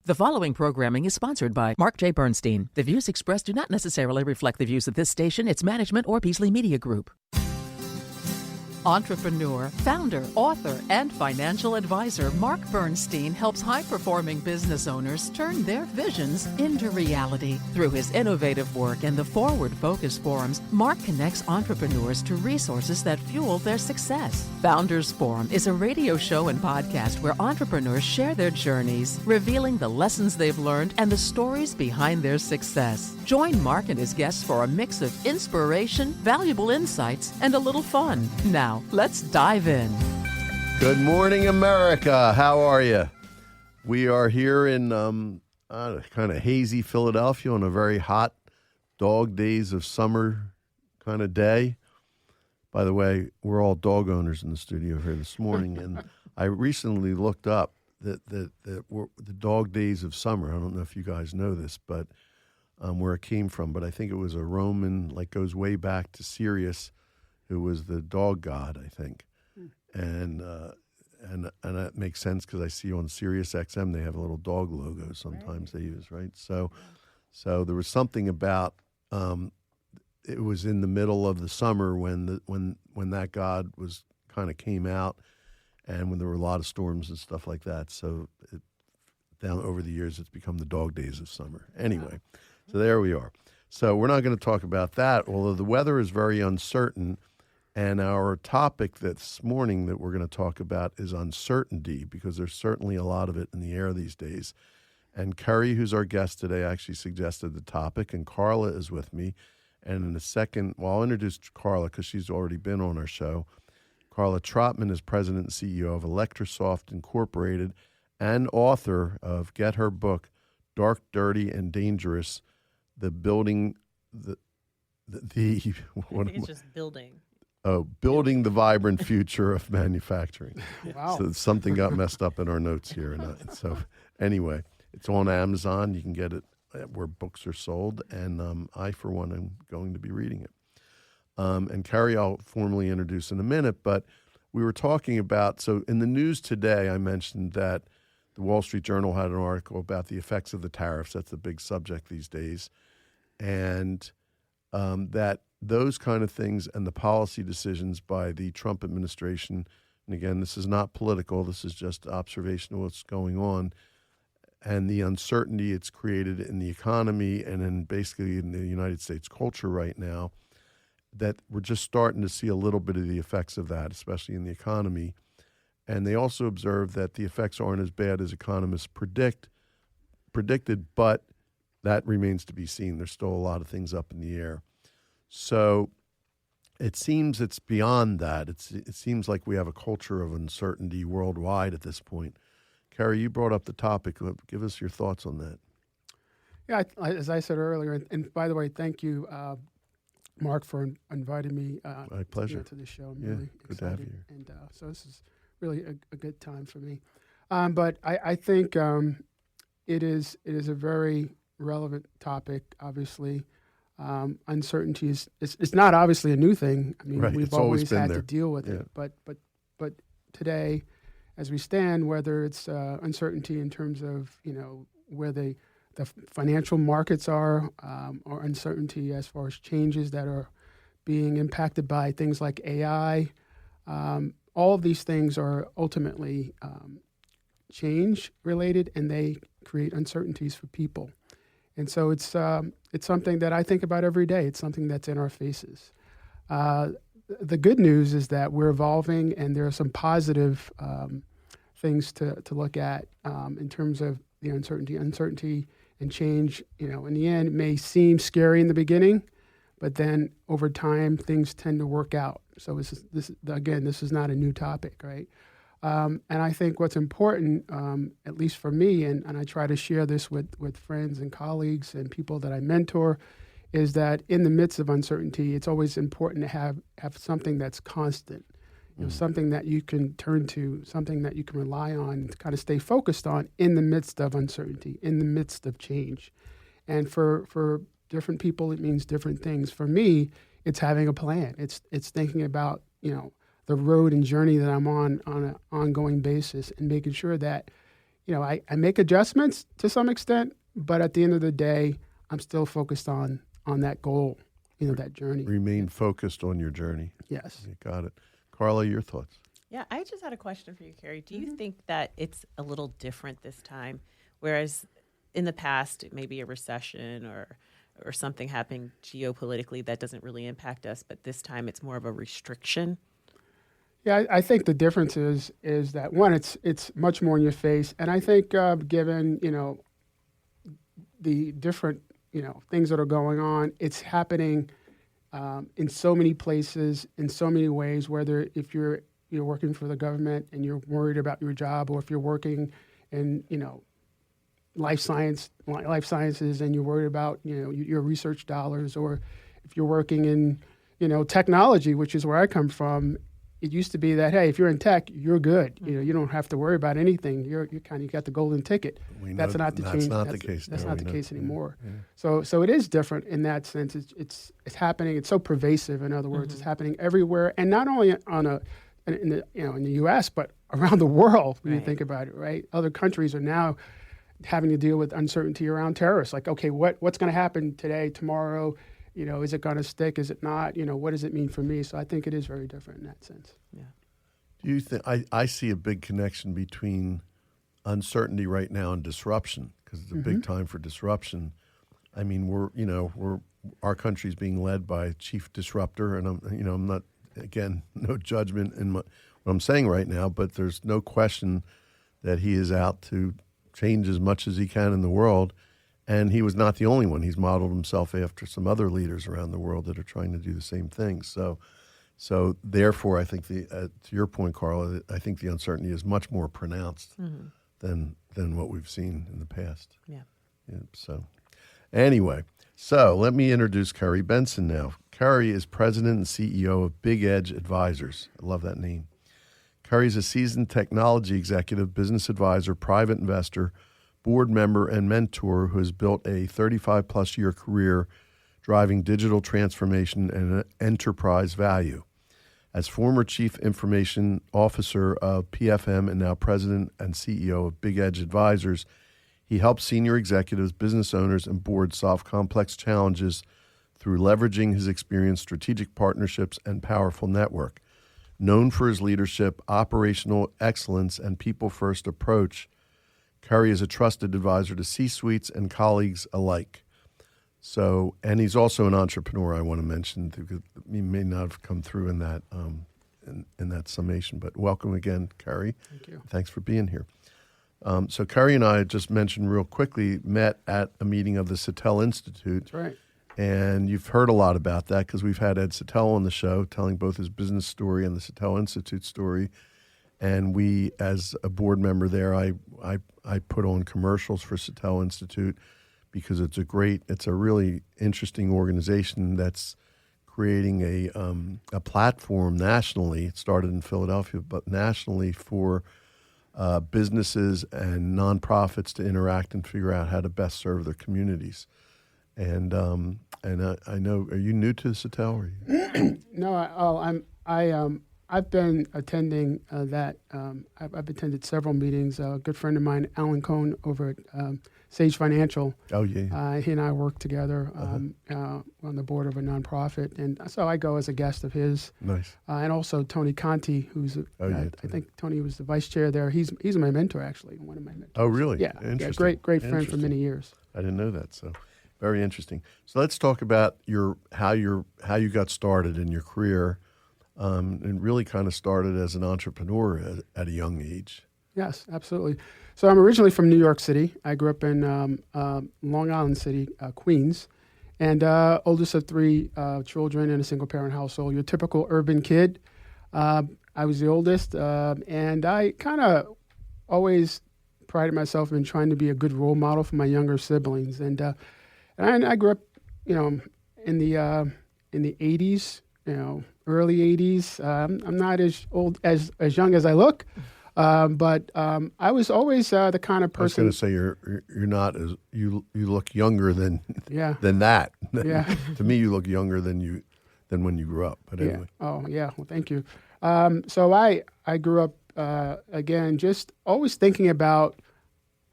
The following programming is sponsored by Marc J. Bernstein. The views expressed do not necessarily reflect the views of this station, its management, or Beasley Media Group. Entrepreneur, founder, author, and financial advisor Marc Bernstein helps high-performing business owners turn their visions into reality. Through his innovative work and the Forward Focus Forums, Marc connects entrepreneurs to resources that fuel their success. Founders Forum is a radio show and podcast where entrepreneurs share their journeys, revealing the lessons they've learned and the stories behind their success. Join Marc and his guests for a mix of inspiration, valuable insights, and a little fun. Now, let's dive in. Good morning, America. How are you? We are here in kind of hazy Philadelphia on a very hot dog days of summer kind of day. By the way, we're all dog owners in the studio here this morning, and I recently looked up that the dog days of summer. I don't know if you guys know this, but where it came from, but I think it was a Roman, like goes way back to Sirius, who was the dog god, I think. And that makes sense because I see on Sirius XM they have a little dog logo sometimes they use, right? So there was something about it was in the middle of the summer when that god was kind of came out, and when there were a lot of storms and stuff like that. So down over the years, it's become the dog days of summer. Anyway, so there we are. So we're not going to talk about that, although the weather is very uncertain. And our topic this morning that we're going to talk about is uncertainty, because there's certainly a lot of it in the air these days. And Kerry, who's our guest today, actually suggested the topic, and Karla is with me. And in a second, well, I'll introduce Karla because she's already been on our show. Karla Trotman is president and CEO of Electrosoft Incorporated and author of Get Her book, Dark, Dirty, and Dangerous, Building the vibrant future of manufacturing. Wow. So something got messed up in our notes here. So anyway, it's on Amazon. You can get it where books are sold. And I, for one, am going to be reading it. And Kerry, I'll formally introduce in a minute. But we were talking about, so in the news today, I mentioned that the Wall Street Journal had an article about the effects of the tariffs. That's the big subject these days. And that those kind of things and the policy decisions by the Trump administration, and again, this is not political, this is just observation of what's going on, and the uncertainty it's created in the economy and in basically in the United States culture right now, that we're just starting to see a little bit of the effects of that, especially in the economy. And they also observe that the effects aren't as bad as economists predicted, but that remains to be seen. There's still a lot of things up in the air. So it seems it's beyond that. It seems like we have a culture of uncertainty worldwide at this point. Kerry, you brought up the topic. Give us your thoughts on that. Yeah, as I said earlier, and by the way, thank you, Marc, for inviting me My pleasure. To the show. I'm yeah, really good excited. to have you here. And so this is really a good time for me. But I think it is a very relevant topic, obviously. Uncertainty it's not obviously a new thing. I mean, Right. we've It's always always been had there. to deal with it. But today, as we stand, whether it's uncertainty in terms of where the financial markets are, or uncertainty as far as changes that are being impacted by things like AI, all of these things are ultimately change related, and they create uncertainties for people. And so it's something that I think about every day. It's something that's in our faces. The good news is that we're evolving, and there are some positive things to look at in terms of the uncertainty and change. In the end, it may seem scary in the beginning, but then over time, things tend to work out. So this is not a new topic, right? And I think what's important, at least for me, and I try to share this with friends and colleagues and people that I mentor, is that in the midst of uncertainty, it's always important to have something that's constant, something that you can turn to, something that you can rely on, to kind of stay focused on in the midst of uncertainty, in the midst of change. And for different people, it means different things. For me, it's having a plan. It's thinking about, the road and journey that I'm on an ongoing basis, and making sure that, I make adjustments to some extent, but at the end of the day, I'm still focused on that goal, that journey. Remain focused on your journey. Yes. You got it. Karla, your thoughts? Yeah, I just had a question for you, Kerry. Do you think that it's a little different this time, whereas in the past, it may be a recession or something happening geopolitically that doesn't really impact us, but this time it's more of a restriction? Yeah, I think the difference is that one, it's much more in your face, and I think given the different things that are going on, it's happening in so many places, in so many ways. Whether if you're working for the government and you're worried about your job, or if you're working in life sciences and you're worried about your research dollars, or if you're working in technology, which is where I come from. It used to be that, hey, if you're in tech, you're good. You don't have to worry about anything. You kind of got the golden ticket. That's not the case. That's not the case anymore. Yeah. So it is different in that sense. It's happening. It's so pervasive. In other words, it's happening everywhere, and not only in the U.S. but around the world. When you think about it, right? Other countries are now having to deal with uncertainty around terrorists. Like, okay, what's going to happen today, tomorrow? Is it going to stick? Is it not? What does it mean for me? So I think it is very different in that sense. Yeah. Do you think I see a big connection between uncertainty right now and disruption, because it's a big time for disruption. I mean, our country's being led by a chief disruptor, and I'm not, again, no judgment in what I'm saying right now, but there's no question that he is out to change as much as he can in the world. And he was not the only one. He's modeled himself after some other leaders around the world that are trying to do the same thing. So therefore, I think to your point, Karla, I think the uncertainty is much more pronounced than what we've seen in the past. Yeah. So anyway, let me introduce Kerry Benson now. Kerry is president and CEO of Big Edge Advisors. I love that name. Kerry's a seasoned technology executive, business advisor, private investor, board member, and mentor who has built a 35-plus year career driving digital transformation and enterprise value. As former Chief Information Officer of PFM and now President and CEO of Big Edge Advisors, he helps senior executives, business owners, and boards solve complex challenges through leveraging his experience, strategic partnerships, and powerful network. Known for his leadership, operational excellence, and people-first approach, Kerry is a trusted advisor to C-suites and colleagues alike. And he's also an entrepreneur, I want to mention, because he may not have come through in that in that summation. But welcome again, Kerry. Thank you. Thanks for being here. So Kerry and I, just mentioned real quickly, met at a meeting of the Sattel Institute. That's right. And you've heard a lot about that because we've had Ed Sattel on the show telling both his business story and the Sattel Institute story. And we, as a board member there, I put on commercials for Sattel Institute because it's a really interesting organization that's creating a platform nationally. It started in Philadelphia, but nationally for businesses and nonprofits to interact and figure out how to best serve their communities. And I know, are you new to Sattel? Or No, I've been attending that. I've attended several meetings. A good friend of mine, Alan Cohn, over at Sage Financial. Oh, yeah. He and I work together on the board of a nonprofit, and so I go as a guest of his. Nice. And also Tony Conti, who's I think Tony was the vice chair there. He's my mentor, actually, one of my mentors. Oh, really? Yeah. Interesting. Great friend for many years. I didn't know that. So very interesting. So let's talk about how you got started in your career. And really kind of started as an entrepreneur at a young age. Yes, absolutely. So I'm originally from New York City. I grew up in Long Island City, Queens, and oldest of three children in a single-parent household. Your typical urban kid. I was the oldest, and I kind of always prided myself in trying to be a good role model for my younger siblings. And I grew up, in the 80s. Early 80s. I'm not as old as young as I look, but I was always the kind of person. I was going to say you're not as you look younger than that. Yeah. To me, you look younger than when you grew up. But anyway. Yeah. Oh yeah. Well, thank you. So I grew up again just always thinking about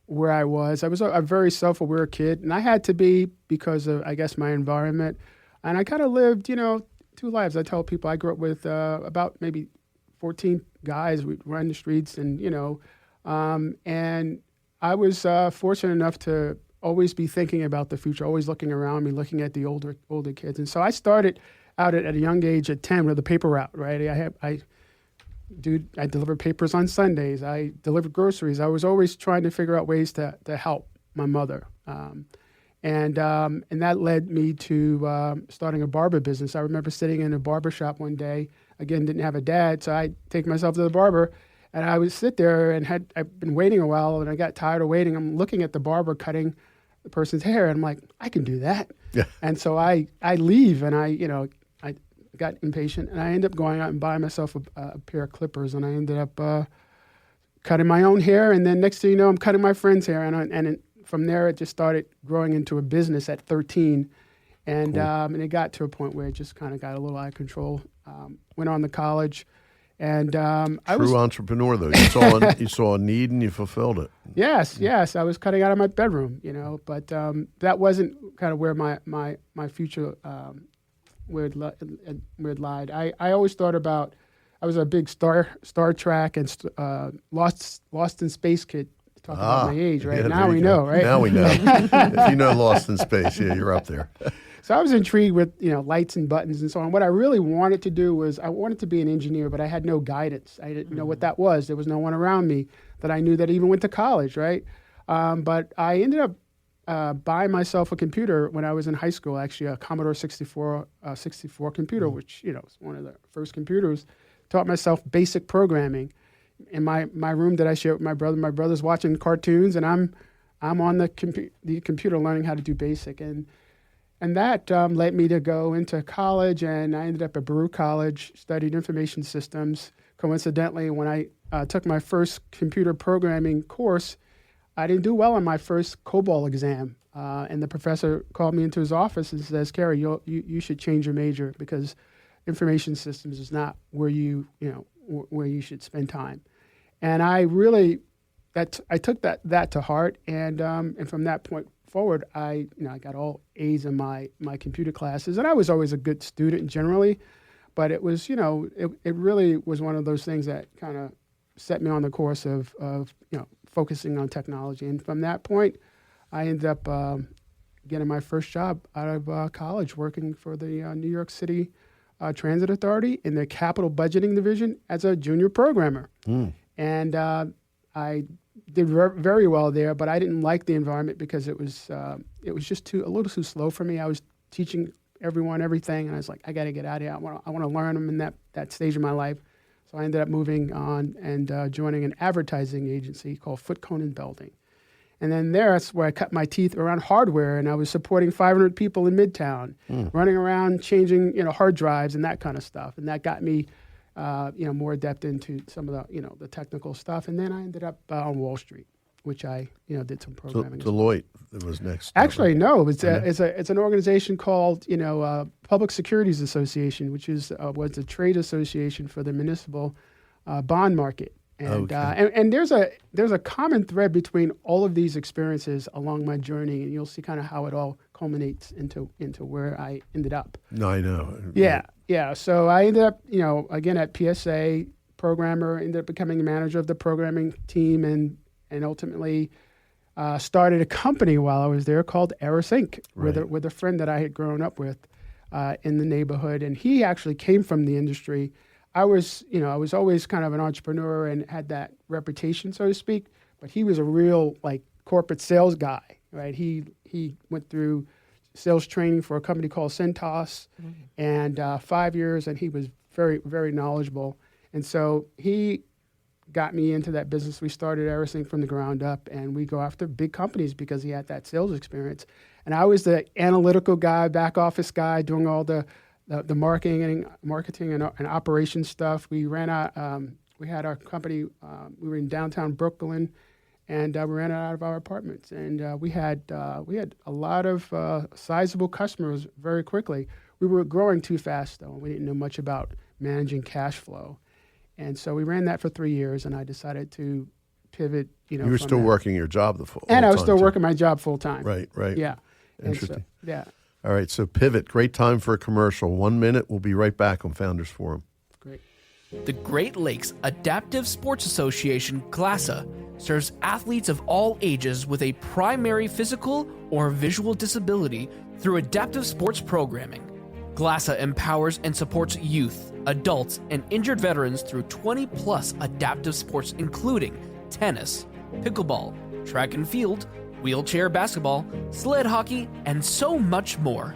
where I was. I was a very self-aware kid, and I had to be because of, I guess, my environment. And I kind of lived, two lives. I tell people I grew up with about maybe 14 guys. We'd run the streets, and and I was fortunate enough to always be thinking about the future, always looking around me, looking at the older kids. And so I started out at a young age at 10 with the paper route, right? I delivered papers on Sundays. I delivered groceries. I was always trying to figure out ways to help my mother. And that led me to starting a barber business. I remember sitting in a barber shop one day. Again, didn't have a dad, so I'd take myself to the barber, and I would sit there, and I'd been waiting a while, and I got tired of waiting. I'm looking at the barber cutting the person's hair, and I'm like, I can do that. Yeah. And so I leave, and I got impatient, and I ended up going out and buying myself a pair of clippers, and I ended up cutting my own hair, and then next thing you know, I'm cutting my friend's hair, and from there, it just started growing into a business at 13, and Cool. And it got to a point where it just kind of got a little out of control. Went on to college, and I was True entrepreneur, though. You saw a need and you fulfilled it. yes. I was cutting out of my bedroom, but that wasn't kind of where my future where it lied. I always thought about. I was a big Star Trek and Lost in Space kid. Talking about my age, right? Yeah, Now there we you know, go. right? Now we know. If you know Lost in Space, yeah, you're up there. So I was intrigued with lights and buttons and so on. What I really wanted to do was I wanted to be an engineer, but I had no guidance. I didn't know what that was. There was no one around me that I knew that even went to college, right? But I ended up buying myself a computer when I was in high school. Actually, a Commodore 64 computer, which was one of the first computers. Taught myself basic programming. In my room that I share with my brother. My brother's watching cartoons, and I'm on the computer learning how to do basic, and that led me to go into college, and I ended up at Baruch College, studied information systems. Coincidentally, when I took my first computer programming course, I didn't do well on my first COBOL exam, and the professor called me into his office and says, "Kerry, you should change your major because information systems is not where where you should spend time." And I really, I took that to heart, and from that point forward, I got all A's in my computer classes, and I was always a good student generally, but it was it really was one of those things that kind of set me on the course of focusing on technology, and from that point, I ended up getting my first job out of college, working for the New York City Transit Authority in the capital budgeting division as a junior programmer. And I did very well there, but I didn't like the environment because it was just a little too slow for me. I was teaching everyone everything, and I was like, I got to get out of here. I want to learn them in that stage of my life. So I ended up moving on and joining an advertising agency called Foot Cone & Belding. And then that's where I cut my teeth around hardware, and I was supporting 500 people in Midtown, running around changing hard drives and that kind of stuff. And that got me more adept into some of the the technical stuff. And then I ended up on Wall Street, which I did some programming. Deloitte was next. Actually, no, it's an organization called Public Securities Association, which was a trade association for the municipal bond market. And and there's a common thread between all of these experiences along my journey, and you'll see kind of how it all culminates into where I ended up. No, I know. Yeah. So I ended up, again at PSA, programmer, ended up becoming a manager of the programming team, and ultimately started a company while I was there called Eris Inc. with a friend that I had grown up with in the neighborhood, and he actually came from the industry. I was always kind of an entrepreneur and had that reputation, so to speak, but he was a real corporate sales guy, right? He went through sales training for a company called Centos and 5 years, and he was very, very knowledgeable. And so he got me into that business. We started everything from the ground up, and we go after big companies because he had that sales experience. And I was the analytical guy, back office guy, doing all the marketing and operations stuff. We ran we had our company. We were in downtown Brooklyn, and we ran it out of our apartments. And we had a lot of sizable customers very quickly. We were growing too fast, though. We didn't know much about managing cash flow, and so we ran that for 3 years. And I decided to pivot. You were from still that. working your job the full And I was time, still too. working my job full time. Right. Yeah. And so, Interesting. yeah. All right, so pivot. Great time for a commercial. 1 minute. We'll be right back on Founders Forum. Great. The Great Lakes Adaptive Sports Association, GLASA, serves athletes of all ages with a primary physical or visual disability through adaptive sports programming. GLASA empowers and supports youth, adults, and injured veterans through 20-plus adaptive sports including tennis, pickleball, track and field, wheelchair basketball, sled hockey, and so much more.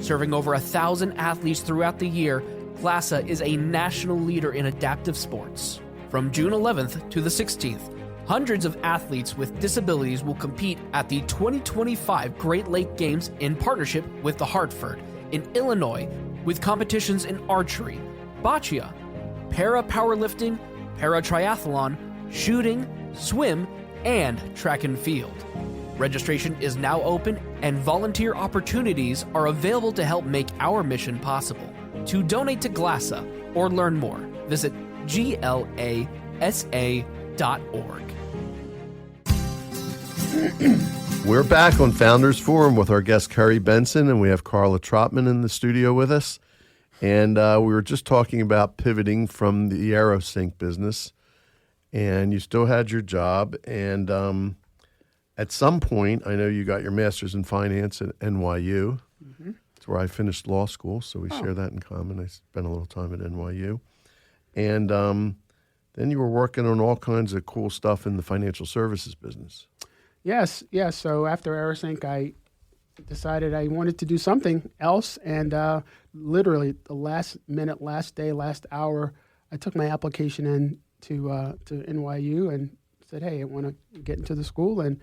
Serving over 1,000 athletes throughout the year, GLASA is a national leader in adaptive sports. From June 11th to the 16th, hundreds of athletes with disabilities will compete at the 2025 Great Lake Games in partnership with the Hartford in Illinois, with competitions in archery, boccia, para-powerlifting, para-triathlon, shooting, swim, and track and field. Registration is now open and volunteer opportunities are available to help make our mission possible. To donate to GLASA or learn more, visit glasa.org. We're back on Founders Forum with our guest Kerry Benson, and we have Karla Trotman in the studio with us. And we were just talking about pivoting from the AeroSync business, and you still had your job. And at some point, I know you got your master's in finance at NYU. Mm-hmm. That's where I finished law school, so we share that in common. I spent a little time at NYU. And then you were working on all kinds of cool stuff in the financial services business. Yes. So after AeroSync, I decided I wanted to do something else. And literally the last minute, last day, last hour, I took my application in to NYU and said, hey, I want to get into the school. And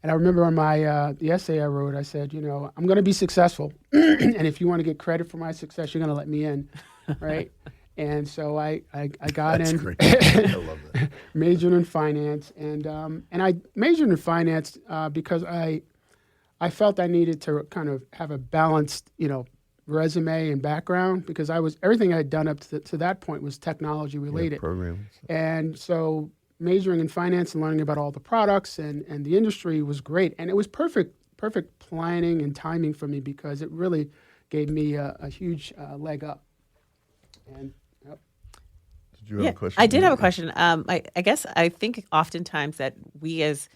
I remember on my the essay I wrote, I said, I'm going to be successful. And if you want to get credit for my success, you're going to let me in, right? And so I got That's in. great. I love that. Majored in finance, and I majored in finance because I felt I needed to kind of have a balanced, resume and background, because everything I had done up to that point was technology related. Programs. And so majoring in finance and learning about all the products and the industry was great, and it was perfect planning and timing for me, because it really gave me a huge leg up. And Did you have a question? I did have a question. I guess I think oftentimes that we as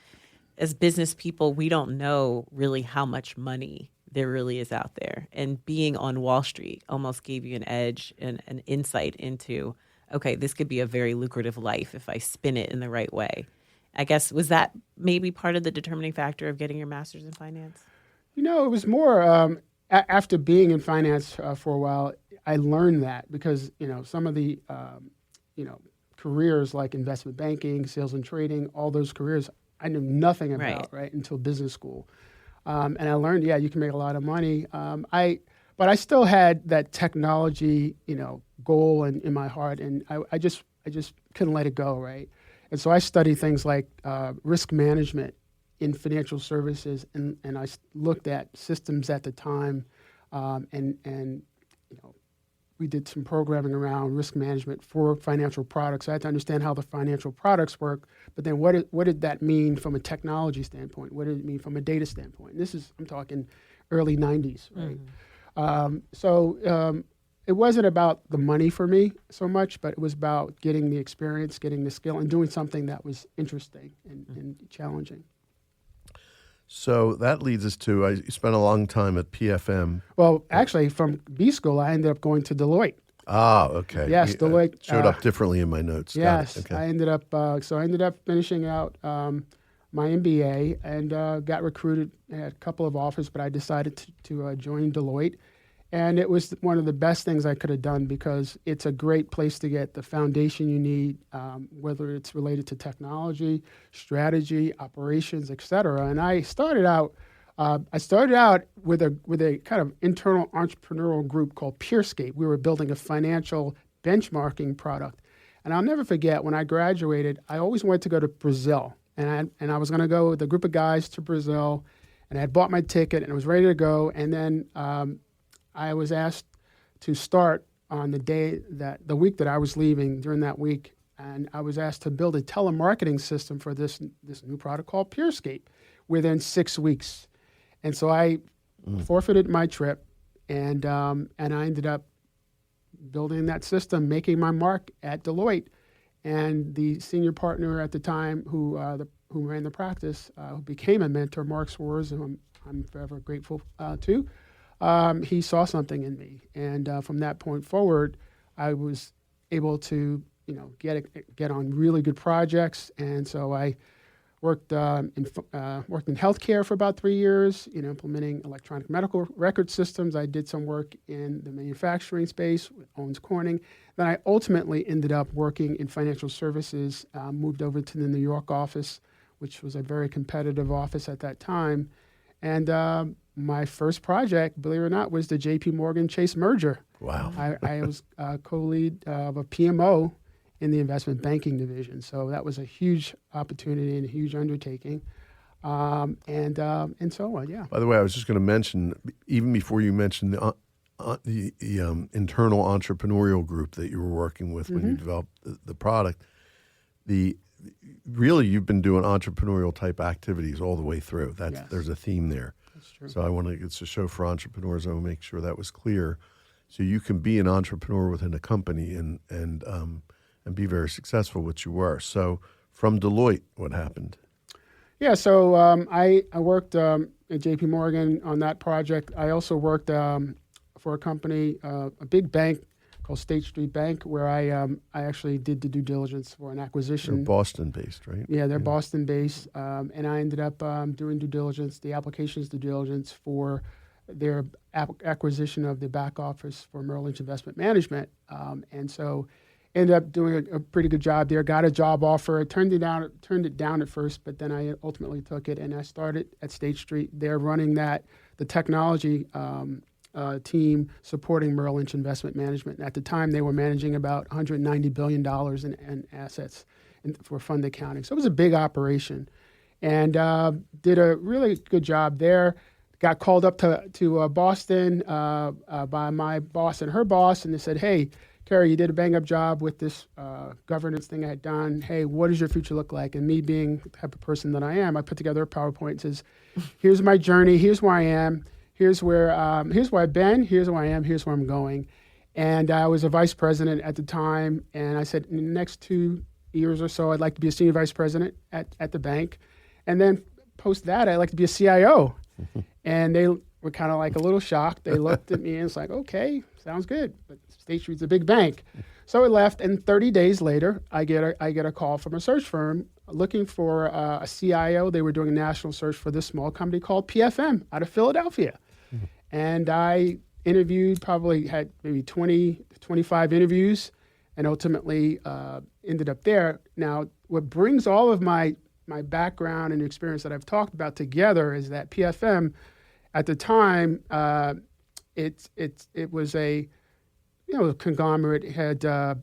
business people, we don't know really how much money there really is out there. And being on Wall Street almost gave you an edge and an insight into, okay, this could be a very lucrative life if I spin it in the right way. I guess, was that maybe part of the determining factor of getting your master's in finance? it was more after being in finance for a while, I learned that, because, some of the, careers like investment banking, sales and trading, all those careers, I knew nothing about, right, until business school. And I learned, you can make a lot of money. But I still had that technology, goal in my heart, and I just couldn't let it go, right? And so I studied things like risk management in financial services, and I looked at systems at the time, and we did some programming around risk management for financial products. I had to understand how the financial products work, but then what did that mean from a technology standpoint? What did it mean from a data standpoint? And I'm talking early 90s, right? So it wasn't about the money for me so much, but it was about getting the experience, getting the skill, and doing something that was interesting and challenging. So that leads us to, you spent a long time at PFM. Well, actually, from B school, I ended up going to Deloitte. Ah, okay. Yes, Deloitte showed up differently in my notes. Yes, Got it. Okay. I ended up finishing out my MBA and got recruited at a couple of offers, but I decided to join Deloitte. And it was one of the best things I could have done, because it's a great place to get the foundation you need, whether it's related to technology, strategy, operations, et cetera. And I started out with a kind of internal entrepreneurial group called Peerscape. We were building a financial benchmarking product. And I'll never forget, when I graduated, I always wanted to go to Brazil. And I was going to go with a group of guys to Brazil, and I had bought my ticket and I was ready to go. And then I was asked to start on the week that I was leaving. During that week, and I was asked to build a telemarketing system for this new product called Peerscape within 6 weeks. And so I forfeited my trip, and I ended up building that system, making my mark at Deloitte. And the senior partner at the time who ran the practice, who became a mentor, Mark Swartz, who I'm forever grateful to, he saw something in me. And from that point forward, I was able to, get on really good projects. And so I worked in healthcare for about 3 years, implementing electronic medical record systems. I did some work in the manufacturing space with Owens Corning. Then I ultimately ended up working in financial services, moved over to the New York office, which was a very competitive office at that time. And my first project, believe it or not, was the J.P. Morgan Chase merger. Wow. I was co-lead of a PMO in the investment banking division. So that was a huge opportunity and a huge undertaking. And so on, yeah. By the way, I was just going to mention, even before you mentioned the internal entrepreneurial group that you were working with when you developed the product, really you've been doing entrepreneurial type activities all the way through. There's a theme there. That's true. So it's a show for entrepreneurs. I want to make sure that was clear. So you can be an entrepreneur within a company and be very successful, which you were. So from Deloitte, what happened? Yeah, so I worked at J.P. Morgan on that project. I also worked for a company, a big bank called State Street Bank, where I actually did the due diligence for an acquisition. They're Boston-based, right? Yeah, they're Boston-based, and I ended up doing due diligence, the applications due diligence for their acquisition of the back office for Merrill Lynch Investment Management, and so ended up doing a pretty good job there. Got a job offer. I turned it down at first, but then I ultimately took it, and I started at State Street. They're running the technology team supporting Merrill Lynch Investment Management. At the time, they were managing about $190 billion in assets for fund accounting. So it was a big operation, and did a really good job there. Got called up to Boston by my boss and her boss, and they said, "Hey, Kerry, you did a bang-up job with this governance thing I had done. Hey, what does your future look like?" And me being the type of person that I am, I put together a PowerPoint that says, "Here's my journey. Here's where I am. Here's where I've been. Here's where I am. Here's where I'm going." And I was a vice president at the time, and I said, in the next 2 years or so, I'd like to be a senior vice president at the bank, and then post that, I'd like to be a CIO. And they were kind of like a little shocked. They looked at me and it's like, okay, sounds good, but State Street's a big bank. So I left, and 30 days later, I get a call from a search firm looking for a CIO. They were doing a national search for this small company called PFM out of Philadelphia. And I interviewed, probably had maybe 20, 25 interviews, and ultimately ended up there. Now, what brings all of my background and experience that I've talked about together is that PFM, at the time, it was a conglomerate. It had a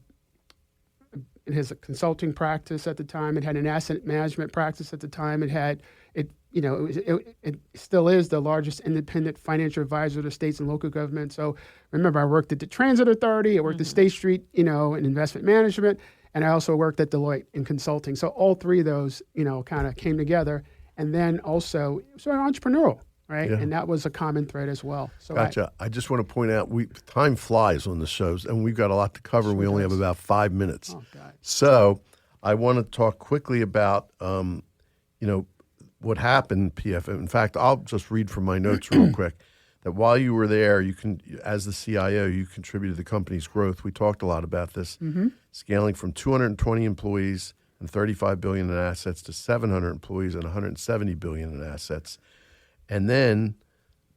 consulting practice at the time. It had an asset management practice at the time. It still is the largest independent financial advisor to states and local government. So remember, I worked at the Transit Authority. I worked at State Street, in investment management. And I also worked at Deloitte in consulting. So all three of those, kind of came together. And then also, sort of entrepreneurial, right? Yeah. And that was a common thread as well. So Gotcha. I just want to point out, time flies on the shows, and we've got a lot to cover. Sure we only does. have about 5 minutes. Oh, God. So I want to talk quickly about, what happened, PFM. In fact, I'll just read from my notes real quick. That while you were there, as the CIO, you contributed to the company's growth. We talked a lot about this, scaling from 220 employees and $35 billion in assets to 700 employees and $170 billion in assets. And then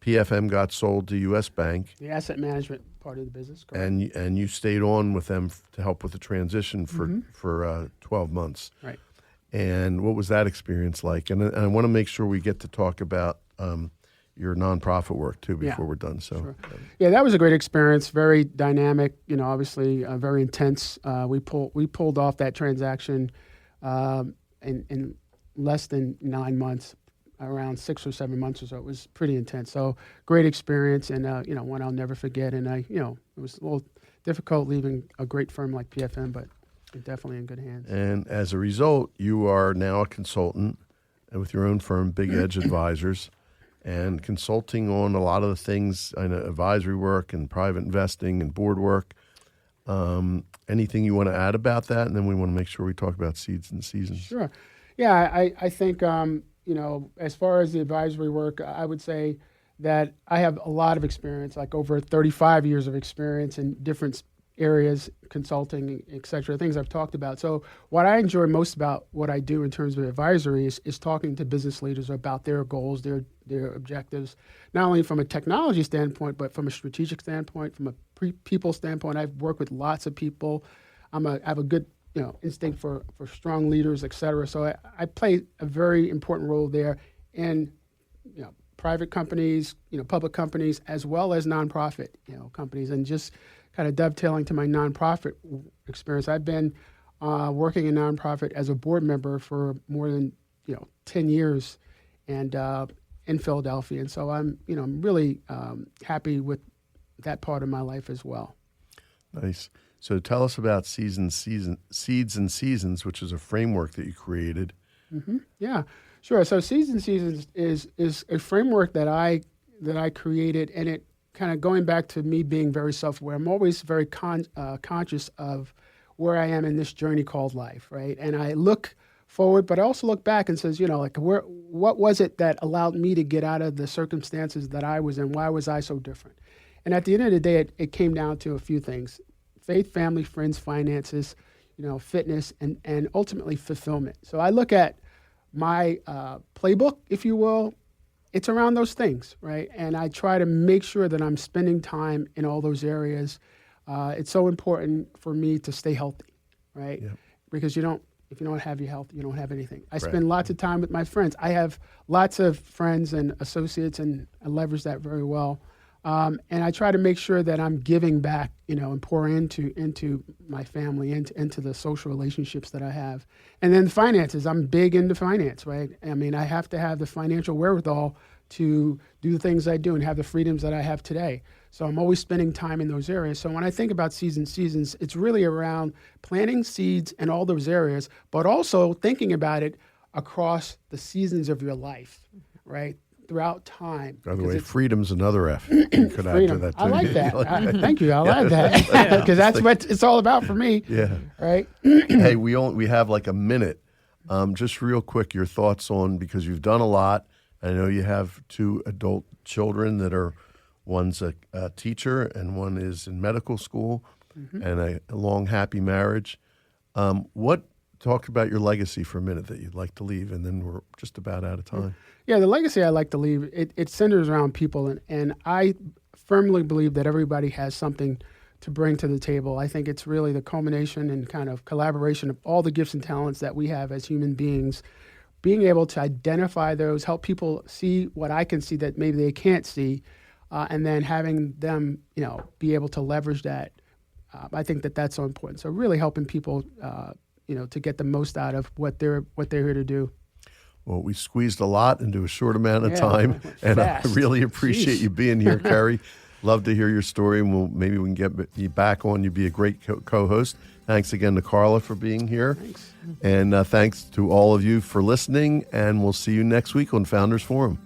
PFM got sold to U.S. Bank. The asset management part of the business. Correct. And you stayed on with them to help with the transition for 12 months. Right. And what was that experience like? And I want to make sure we get to talk about your nonprofit work too before we're done. So, sure. Yeah, that was a great experience. Very dynamic. Obviously very intense. We pulled off that transaction in less than 9 months, around 6 or 7 months or so. It was pretty intense. So great experience, and one I'll never forget. And it was a little difficult leaving a great firm like PFM, but You're definitely in good hands. And as a result, you are now a consultant and with your own firm, Big Edge Advisors, and consulting on a lot of the things, I know, advisory work and private investing and board work. Anything you want to add about that? And then we want to make sure we talk about seeds and seasons. Sure. Yeah, I think, as far as the advisory work, I would say that I have a lot of experience, like over 35 years of experience in different areas, consulting, et cetera, things I've talked about. So what I enjoy most about what I do in terms of advisory is talking to business leaders about their goals, their objectives, not only from a technology standpoint, but from a strategic standpoint, from a people standpoint. I've worked with lots of people. I have a good instinct for strong leaders, et cetera. So I play a very important role there in private companies, public companies, as well as nonprofit companies. And just kind of dovetailing to my nonprofit experience, I've been working in nonprofit as a board member for more than 10 years, and in Philadelphia. And so I'm really happy with that part of my life as well. Nice. So tell us about Seeds and Seasons, which is a framework that you created. Mm-hmm. Yeah, sure. So Seeds and Seasons is a framework that I created, and it kind of going back to me being very self-aware. I'm always very conscious of where I am in this journey called life, right? And I look forward, but I also look back and says, what was it that allowed me to get out of the circumstances that I was in? Why was I so different? And at the end of the day, it came down to a few things: faith, family, friends, finances, fitness, and ultimately fulfillment. So I look at my playbook, if you will. It's around those things, right? And I try to make sure that I'm spending time in all those areas. It's so important for me to stay healthy, right? Yeah. Because if you don't have your health, you don't have anything. I spend lots of time with my friends. I have lots of friends and associates, and I leverage that very well. And I try to make sure that I'm giving back, and pour into my family, into the social relationships that I have. And then finances, I'm big into finance, right? I mean, I have to have the financial wherewithal to do the things I do and have the freedoms that I have today. So I'm always spending time in those areas. So when I think about Seeds and Seasons, it's really around planting seeds in all those areas, but also thinking about it across the seasons of your life, right? Throughout time. By the way, freedom's another F. You could add to that too. I like that. Thank you. I like that because that's what it's all about for me. Yeah. Right. Hey, we have like a minute. Just real quick, your thoughts on, because you've done a lot. I know you have 2 adult children that are, one's a teacher and one is in medical school, and a long, happy marriage. Talk about your legacy for a minute that you'd like to leave, and then we're just about out of time. Yeah, the legacy I like to leave, it centers around people, and I firmly believe that everybody has something to bring to the table. I think it's really the culmination and kind of collaboration of all the gifts and talents that we have as human beings, being able to identify those, help people see what I can see that maybe they can't see, and then having them, be able to leverage that. I think that that's so important. So really helping people to get the most out of what they're here to do. Well, we squeezed a lot into a short amount of time, and fast. I really appreciate you being here, Kerry. Love to hear your story, and maybe we can get you back on. You'd be a great co-host. Thanks again to Karla for being here. Thanks. And thanks to all of you for listening, and we'll see you next week on Founders Forum.